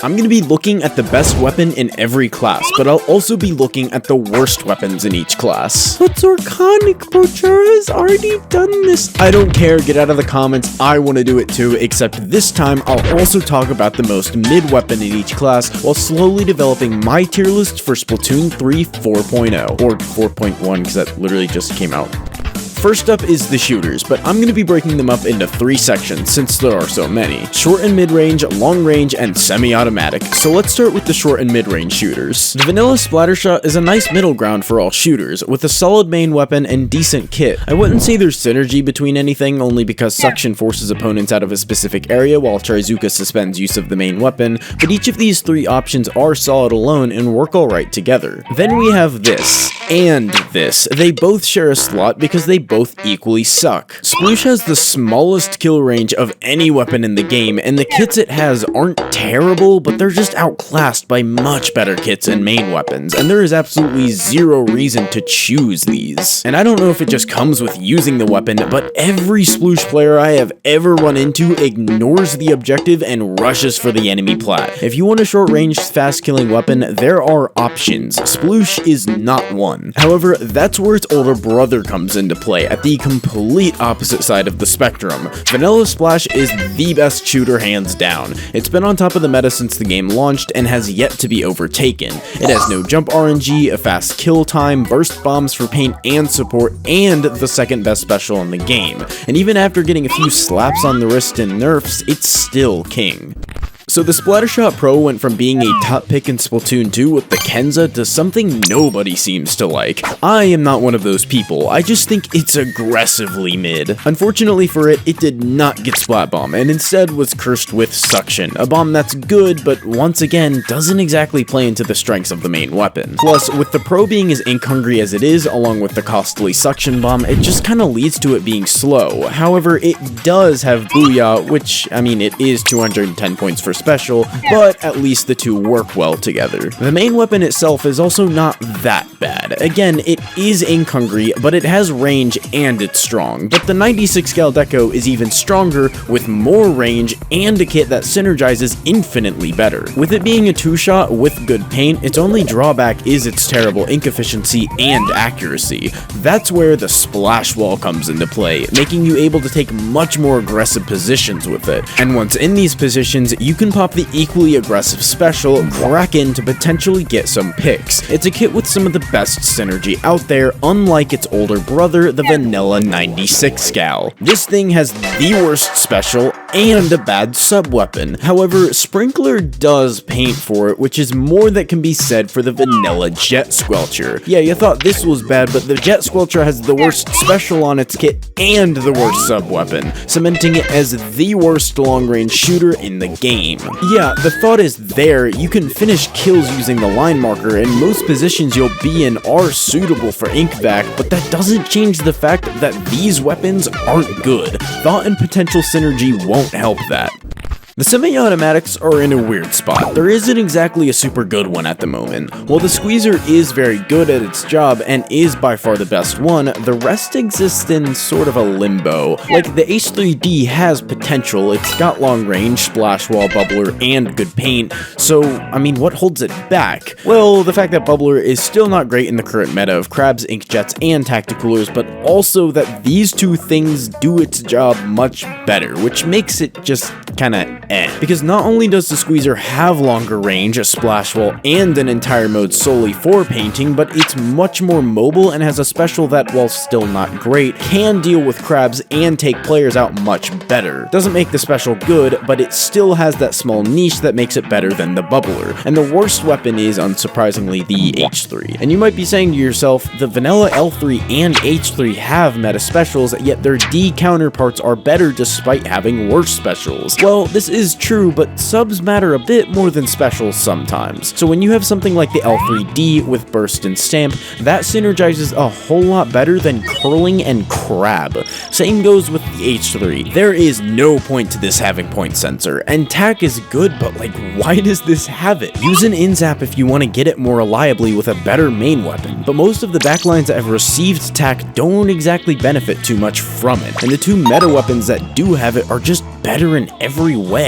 I'm going to be looking at the best weapon in every class, but I'll also be looking at the worst weapons in each class. But Zorconic Prochura has already done this. I don't care, get out of the comments, I want to do it too, except this time I'll also talk about the most mid weapon in each class while slowly developing my tier list for Splatoon 3 4.0, or 4.1 because that literally just came out. First up is the shooters, but I'm going to be breaking them up into 3 sections since there are so many. Short and mid-range, long-range, and semi-automatic. So let's start with the short and mid-range shooters. The vanilla Splattershot is a nice middle ground for all shooters, with a solid main weapon and decent kit. I wouldn't say there's synergy between anything, only because Suction forces opponents out of a specific area while Trizuka suspends use of the main weapon, but each of these 3 options are solid alone and work alright together. Then we have this, and this. They both share a slot because they both equally suck. Sploosh has the smallest kill range of any weapon in the game, and the kits it has aren't terrible, but they're just outclassed by much better kits and main weapons, and there is absolutely zero reason to choose these. And I don't know if it just comes with using the weapon, but every Sploosh player I have ever run into ignores the objective and rushes for the enemy plat. If you want a short-range, fast-killing weapon, there are options. Sploosh is not one. However, that's where its older brother comes into play, at the complete opposite side of the spectrum. Vanilla Splash is the best shooter hands down. It's been on top of the meta since the game launched and has yet to be overtaken. It has no jump RNG, a fast kill time, burst bombs for paint and support, and the second best special in the game. And even after getting a few slaps on the wrist and nerfs, it's still king. So the Splattershot Pro went from being a top pick in Splatoon 2 with the Kenza to something nobody seems to like. I am not one of those people, I just think it's aggressively mid. Unfortunately for it, it did not get Splat Bomb, and instead was cursed with Suction, a bomb that's good, but once again, doesn't exactly play into the strengths of the main weapon. Plus, with the Pro being as ink hungry as it is, along with the costly Suction Bomb, it just kinda leads to it being slow. However, it does have Booyah, which, I mean, it is 210 points for special, but at least the two work well together. The main weapon itself is also not that bad. Again, it is ink hungry, but it has range and it's strong. But the 96 Gal Deco is even stronger with more range and a kit that synergizes infinitely better. With it being a 2-shot with good paint, its only drawback is its terrible ink efficiency and accuracy. That's where the splash wall comes into play, making you able to take much more aggressive positions with it. And once in these positions, you can pop the equally aggressive special, Kraken, to potentially get some picks. It's a kit with some of the best synergy out there, unlike its older brother, the vanilla 96 Gal. This thing has the worst special and a bad sub-weapon. However, Sprinkler does paint for it, which is more that can be said for the vanilla Jet Squelcher. Yeah, you thought this was bad, but the Jet Squelcher has the worst special on its kit and the worst sub-weapon, cementing it as the worst long-range shooter in the game. Yeah, the thought is there, you can finish kills using the line marker, and most positions you'll be in are suitable for ink vac, but that doesn't change the fact that these weapons aren't good. Thought and potential synergy won't help that. The semi-automatics are in a weird spot. There isn't exactly a super good one at the moment. While the Squeezer is very good at its job and is by far the best one, the rest exists in sort of a limbo. Like, the H3D has potential, it's got long range, splash wall, bubbler, and good paint, so, I mean, what holds it back? Well, the fact that bubbler is still not great in the current meta of crabs, inkjets, and tacticoolers, but also that these two things do its job much better, which makes it just kinda because not only does the Squeezer have longer range, a splash wall, and an entire mode solely for painting, but it's much more mobile and has a special that, while still not great, can deal with crabs and take players out much better. Doesn't make the special good, but it still has that small niche that makes it better than the bubbler. And the worst weapon is, unsurprisingly, the H3. And you might be saying to yourself, the vanilla L3 and H3 have meta specials, yet their D counterparts are better despite having worse specials. Well, this is true, but subs matter a bit more than specials sometimes. So when you have something like the L3D with burst and stamp, that synergizes a whole lot better than curling and crab. Same goes with the H3. There is no point to this having point sensor, and tac is good, but like, why does this have it? Use an in-zap if you want to get it more reliably with a better main weapon, but most of the backlines that have received tac don't exactly benefit too much from it, and the two meta weapons that do have it are just better in every way.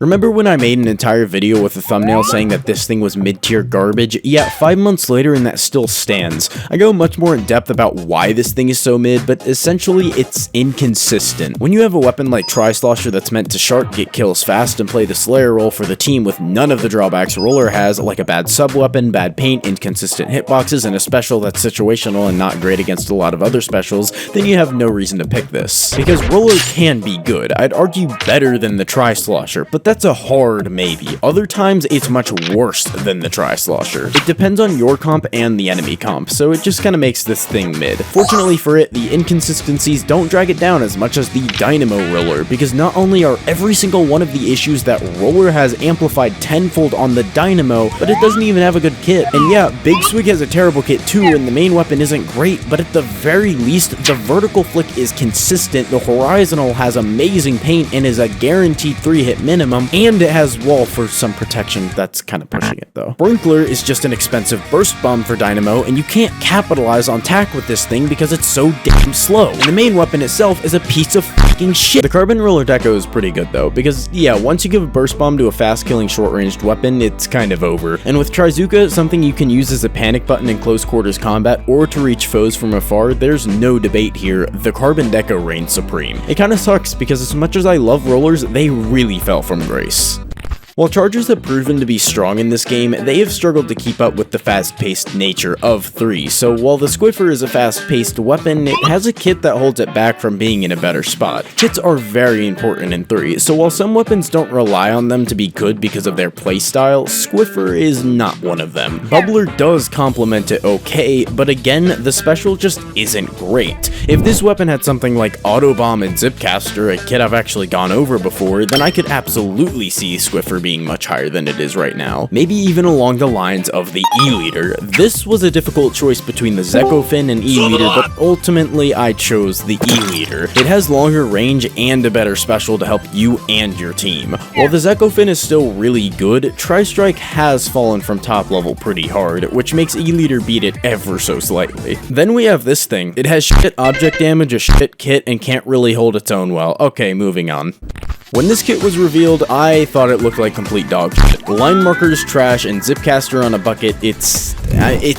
Remember when I made an entire video with a thumbnail saying that this thing was mid-tier garbage? Yeah, 5 months later and that still stands. I go much more in depth about why this thing is so mid, but essentially it's inconsistent. When you have a weapon like Slosher that's meant to shark, get kills fast, and play the Slayer role for the team with none of the drawbacks Roller has, like a bad sub-weapon, bad paint, inconsistent hitboxes, and a special that's situational and not great against a lot of other specials, then you have no reason to pick this. Because Roller can be good, I'd argue better than the Slosher, but that's a hard maybe. Other times it's much worse than the Slosher. It depends on your comp and the enemy comp, so it just kinda makes this thing mid. Fortunately for it, the inconsistencies don't drag it down as much as the Dynamo Roller, because not only are every single one of the issues that Roller has amplified tenfold on the Dynamo, but it doesn't even have a good kit. And yeah, Big Swig has a terrible kit too, and the main weapon isn't great, but at the very least, the vertical flick is consistent, the horizontal has amazing paint and is a guaranteed 3-hit minimum, and it has wall for some protection. That's kind of pushing it though. Sprinkler is just an expensive burst bomb for Dynamo, and you can't capitalize on tack with this thing because it's so damn slow. And the main weapon itself is a piece of fucking shit. The Carbon Roller Deco is pretty good though, because yeah, once you give a burst bomb to a fast killing short ranged weapon, it's kind of over. And with Trizuka, something you can use as a panic button in close quarters combat or to reach foes from afar, there's no debate here. The Carbon Deco reigns supreme. It kinda sucks because as much as I love rollers, they really fell from grace. While Chargers have proven to be strong in this game, they have struggled to keep up with the fast-paced nature of 3, so while the Squiffer is a fast-paced weapon, it has a kit that holds it back from being in a better spot. Kits are very important in 3, so while some weapons don't rely on them to be good because of their playstyle, Squiffer is not one of them. Bubbler does complement it okay, but again, the special just isn't great. If this weapon had something like Autobomb and Zipcaster, a kit I've actually gone over before, then I could absolutely see Squiffer being much higher than it is right now. Maybe even along the lines of the E-Leader. This was a difficult choice between the Zekofin and E-Leader, but ultimately I chose the E-Leader. It has longer range and a better special to help you and your team. While the Zekofin is still really good, Tri-Strike has fallen from top level pretty hard, which makes E-Leader beat it ever so slightly. Then we have this thing. It has shit object damage, a shit kit, and can't really hold its own well. Okay, moving on. When this kit was revealed, I thought it looked like complete dog shit. Line markers, trash, and Zipcaster on a bucket, it's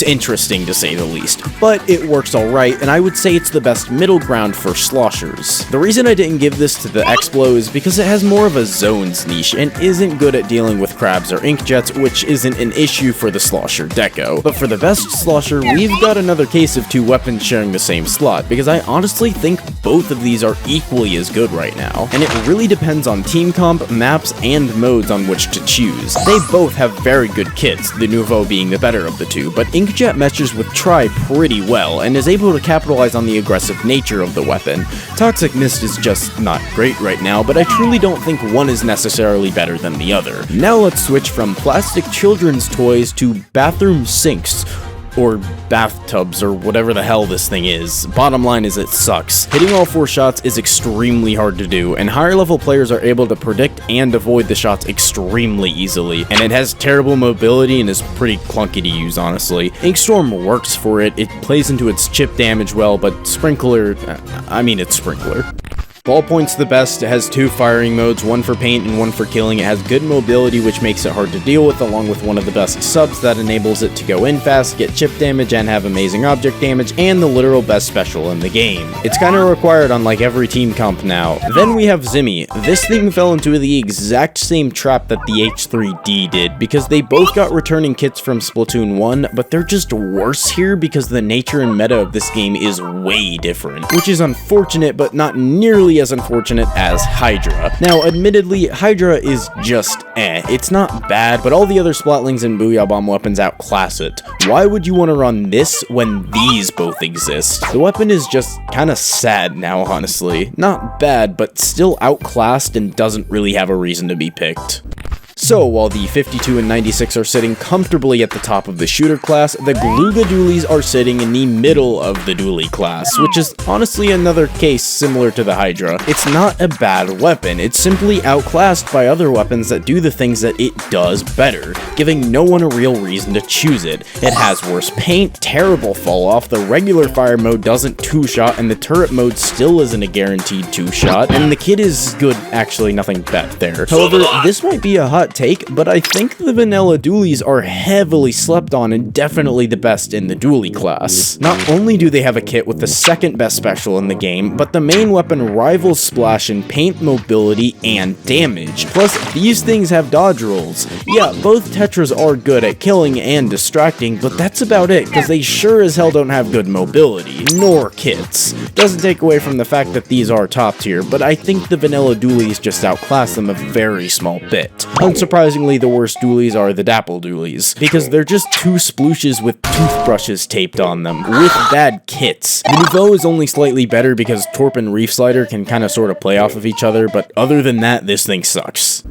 interesting to say the least. But it works alright, and I would say it's the best middle ground for sloshers. The reason I didn't give this to the Explo is because it has more of a zones niche, and isn't good at dealing with crabs or inkjets, which isn't an issue for the Slosher Deco. But for the best Slosher, we've got another case of 2 weapons sharing the same slot, because I honestly think both of these are equally as good right now. And it really depends on team comp, maps, and modes on which to choose. They both have very good kits, the Nouveau being the better of the two, but Inkjet meshes with Tri pretty well, and is able to capitalize on the aggressive nature of the weapon. Toxic Mist is just not great right now, but I truly don't think one is necessarily better than the other. Now let's switch from plastic children's toys to bathroom sinks, or bathtubs, or whatever the hell this thing is. Bottom line is it sucks. Hitting all 4 shots is extremely hard to do, and higher level players are able to predict and avoid the shots extremely easily, and it has terrible mobility and is pretty clunky to use, honestly. Inkstorm works for it, it plays into its chip damage well, but Sprinkler, it's Sprinkler. Ballpoint's the best. It has 2 firing modes, one for paint and one for killing. It has good mobility, which makes it hard to deal with, along with one of the best subs that enables it to go in fast, get chip damage, and have amazing object damage, and the literal best special in the game. It's kinda required on like every team comp now. Then we have Zimmy. This thing fell into the exact same trap that the H3D did, because they both got returning kits from Splatoon 1, but they're just worse here because the nature and meta of this game is way different, which is unfortunate, but not nearly as unfortunate as Hydra. Now, admittedly, Hydra is just it's not bad, but all the other Splatlings and Booyah Bomb weapons outclass it. Why would you want to run this when these both exist? The weapon is just kinda sad now, honestly. Not bad, but still outclassed and doesn't really have a reason to be picked. So while the 52 and 96 are sitting comfortably at the top of the shooter class, the Gluga Dualies are sitting in the middle of the Dualie class, which is honestly another case similar to the Hydra. It's not a bad weapon, it's simply outclassed by other weapons that do the things that it does better, giving no one a real reason to choose it. It has worse paint, terrible fall off, the regular fire mode doesn't two-shot, and the turret mode still isn't a guaranteed two-shot, and the kit is good, actually nothing bad there. However, this might be a hot take, but I think the vanilla Dualies are heavily slept on and definitely the best in the Dualie class. Not only do they have a kit with the second best special in the game, but the main weapon rivals Splash in paint, mobility, and damage. Plus, these things have dodge rolls. Yeah, both Tetras are good at killing and distracting, but that's about it, because they sure as hell don't have good mobility, nor kits. Doesn't take away from the fact that these are top tier, but I think the vanilla Dualies just outclass them a very small bit. Unsurprisingly, the worst Dualies are the Dapple Dualies, because they're just two splooshes with toothbrushes taped on them, with bad kits. The Nouveau is only slightly better because Torp and Reef Slider can kind of sort of play off of each other, but other than that, this thing sucks.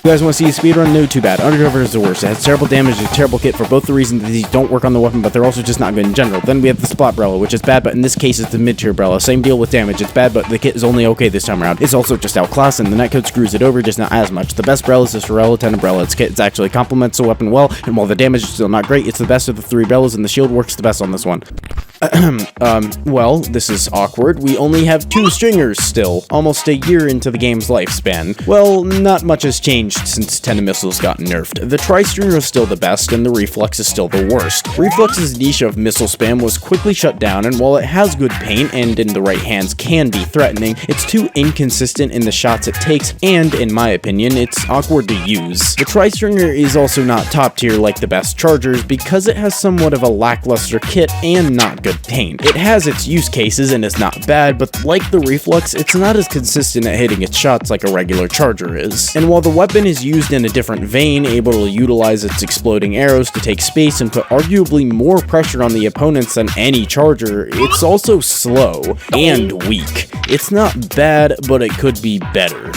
You guys want to see a speedrun? No, too bad. Undercover is the worst. It has terrible damage and terrible kit for both the reasons that these don't work on the weapon, but they're also just not good in general. Then we have the Splat Brella, which is bad, but in this case it's the mid-tier Brella. Same deal with damage. It's bad, but the kit is only okay this time around. It's also just outclassed, and the netcode screws it over, just not as much. The best Brella is this Heliocentri Brella. Its kit actually complements the weapon well, and while the damage is still not great, it's the best of the three Brellas, and the shield works the best on this one. Well, this is awkward. We only have two stringers still, almost a year into the game's lifespan. Well, not much has changed since 10 missiles got nerfed. The tri-stringer is still the best, and the Reflux is still the worst. Reflux's niche of missile spam was quickly shut down, and while it has good paint and in the right hands can be threatening, it's too inconsistent in the shots it takes, and in my opinion, it's awkward to use. The tri-stringer is also not top tier like the best chargers because it has somewhat of a lackluster kit and not good paint. It has its use cases and is not bad, but like the Reflux, it's not as consistent at hitting its shots like a regular charger is. And while the weapon is used in a different vein, able to utilize its exploding arrows to take space and put arguably more pressure on the opponents than any charger, it's also slow and weak. It's not bad, but it could be better.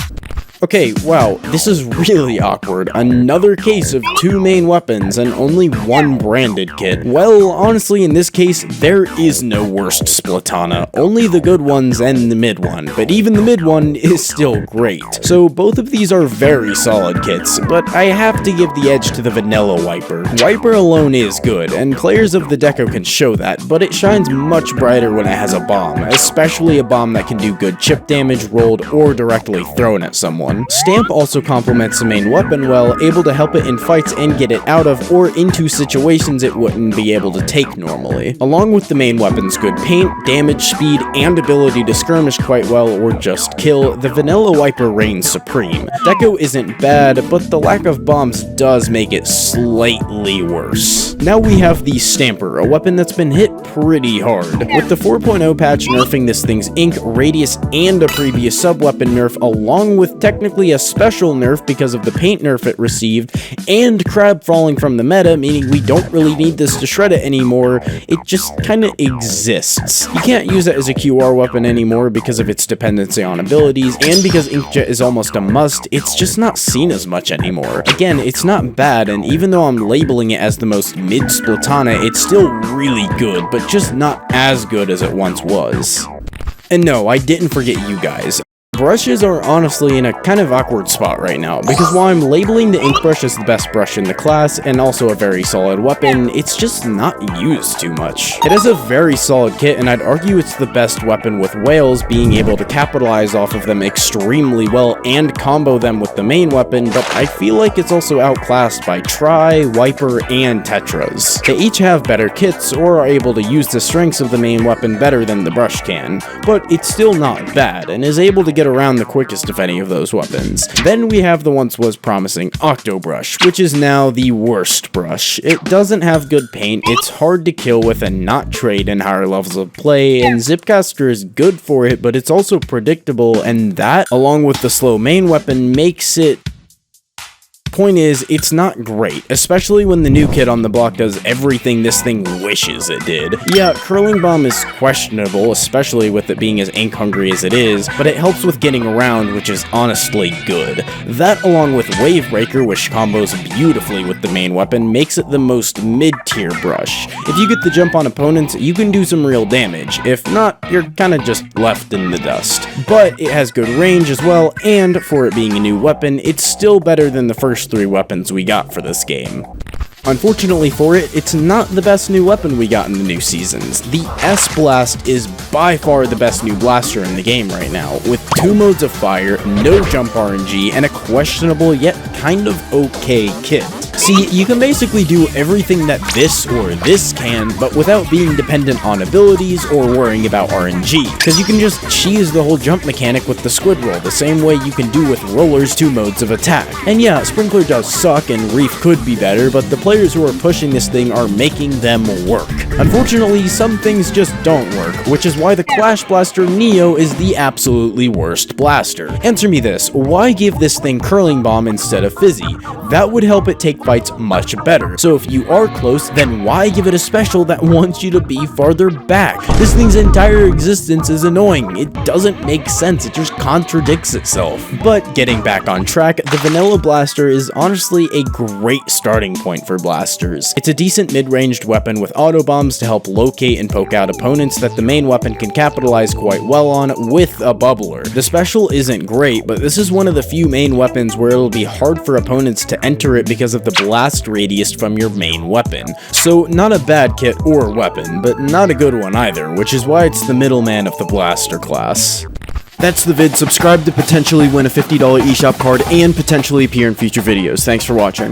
Okay, wow, this is really awkward. Another case of two main weapons and only one branded kit. Well, honestly, in this case, there is no worst Splatana. Only the good ones and the mid one, but even the mid one is still great. So both of these are very solid kits, but I have to give the edge to the vanilla Wiper. Wiper alone is good, and players of the Deco can show that, but it shines much brighter when it has a bomb, especially a bomb that can do good chip damage, rolled, or directly thrown at someone. Stamp also complements the main weapon well, able to help it in fights and get it out of or into situations it wouldn't be able to take normally. Along with the main weapon's good paint, damage, speed, and ability to skirmish quite well or just kill, the vanilla Wiper reigns supreme. Deco isn't bad, but the lack of bombs does make it slightly worse. Now we have the Stamper, a weapon that's been hit pretty hard. With the 4.0 patch nerfing this thing's ink, radius, and a previous sub-weapon nerf, along with technically a special nerf because of the paint nerf it received, and Crab falling from the meta, meaning we don't really need this to shred it anymore, it just kinda exists. You can't use it as a QR weapon anymore because of its dependency on abilities, and because Inkjet is almost a must, it's just not seen as much anymore. Again, it's not bad, and even though I'm labeling it as the most mid-Splatana, it's still really good, but just not as good as it once was. And no, I didn't forget you guys. Brushes are honestly in a kind of awkward spot right now, because while I'm labeling the ink brush as the best brush in the class, and also a very solid weapon, it's just not used too much. It has a very solid kit, and I'd argue it's the best weapon with whales, being able to capitalize off of them extremely well and combo them with the main weapon, but I feel like it's also outclassed by Tri, Wiper, and Tetras. They each have better kits, or are able to use the strengths of the main weapon better than the brush can, but it's still not bad, and is able to get around the quickest of any of those weapons. Then we have the once was promising Octobrush, which is now the worst brush. It doesn't have good paint, it's hard to kill with and not trade in higher levels of play, and Zipcaster is good for it, but it's also predictable, and that, along with the slow main weapon, makes it Point is, it's not great, especially when the new kid on the block does everything this thing wishes it did. Yeah, Curling Bomb is questionable, especially with it being as ink hungry as it is, but it helps with getting around, which is honestly good. That, along with Wave Breaker, which combos beautifully with the main weapon, makes it the most mid-tier brush. If you get the jump on opponents, you can do some real damage. If not, you're kinda just left in the dust. But it has good range as well, and for it being a new weapon, it's still better than the first 3 weapons we got for this game. Unfortunately for it, it's not the best new weapon we got in the new seasons. The S-Blast is by far the best new blaster in the game right now, with 2 modes of fire, no jump RNG, and a questionable yet kind of okay kit. See, you can basically do everything that this or this can, but without being dependent on abilities or worrying about RNG, because you can just cheese the whole jump mechanic with the squid roll, the same way you can do with Roller's 2 modes of attack. And yeah, Sprinkler does suck and Reef could be better, but the players who are pushing this thing are making them work. Unfortunately, some things just don't work, which is why the Clash Blaster Neo is the absolutely worst blaster. Answer me this, why give this thing Curling Bomb instead of Fizzy? That would help it take fights much better. So if you are close, then why give it a special that wants you to be farther back? This thing's entire existence is annoying. It doesn't make sense, it just contradicts itself. But getting back on track, the Vanilla Blaster is honestly a great starting point for blasters. It's a decent mid-ranged weapon with auto bombs to help locate and poke out opponents that the main weapon can capitalize quite well on with a bubbler. The special isn't great, but this is one of the few main weapons where it'll be hard for opponents to enter it because of the blast radius from your main weapon. So not a bad kit or weapon, but not a good one either, which is why it's the middleman of the blaster class. That's the vid. Subscribe to potentially win a $50 eShop card and potentially appear in future videos. Thanks for watching.